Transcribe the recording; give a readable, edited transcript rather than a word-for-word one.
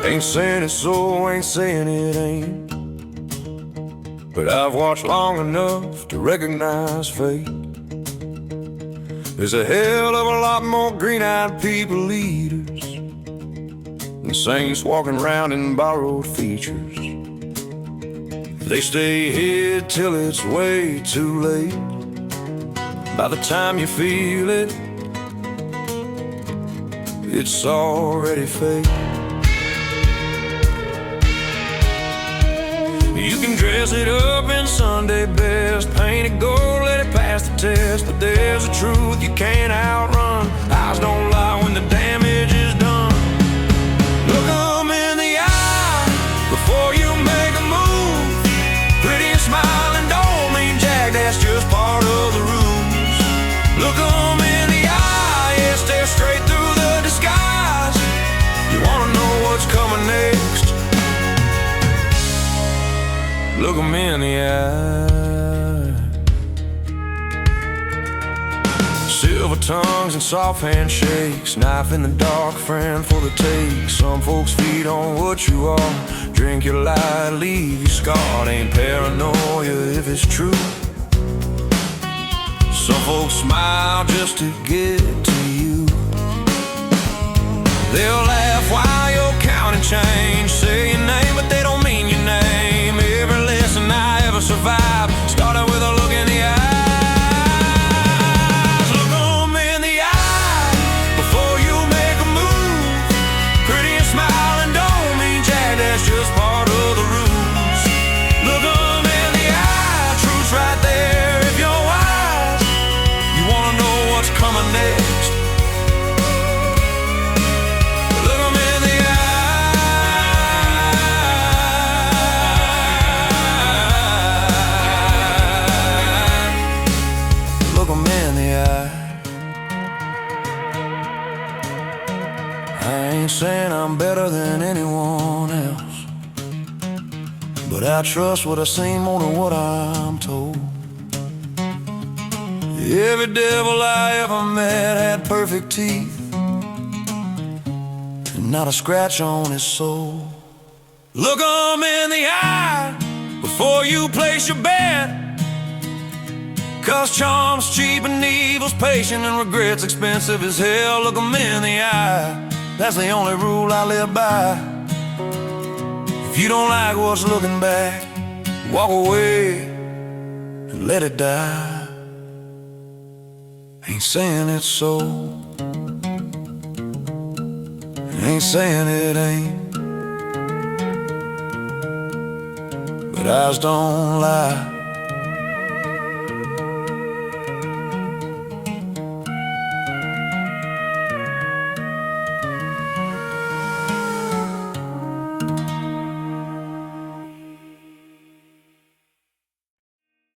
Ain't saying it's so, ain't saying it ain't, but I've watched long enough to recognize fate. There's a hell of a lot more green-eyed people leaders than saints walking around in borrowed features. They stay hid till it's way too late. By the time you feel it, it's already fake. You can dress it up in Sunday best, paint it gold, let it pass the test, but there's a truth you can't outrun. Eyes don't lie when the damage is done. Look 'em in the eye before you make a move. Pretty and smiling don't mean jack, that's just part of the rules. Look 'em in the eye, yeah, stare straight through the disguise. You wanna know what's coming next? Look 'em in the eye. Silver tongues and soft handshakes, knife in the dark, friend for the take. Some folks feed on what you are, drink your light, leave you scarred. Ain't paranoia if it's true. Some folks smile just to get to you. They'll laugh while you're counting change, say your name but they don't mean your name. Every lesson I ever survived started with a look in the eyes. Look 'em in the eye before you make a move. Pretty and smiling don't mean jack, that's just part of the rules. Look 'em in the eye, truth's right there if you're wise. You wanna know what's coming next? Look 'em in the eye. I ain't saying I'm better than anyone else, but I trust what I see more than what I'm told. Every devil I ever met had perfect teeth and not a scratch on his soul. Look 'em in the eye before you place your bet, 'cause charm's cheap and evil's patient and regret's expensive as hell. Look 'em in the eye, that's the only rule I live by. If you don't like what's looking back, walk away and let it die. Ain't saying it's so, ain't saying it ain't, but eyes don't lie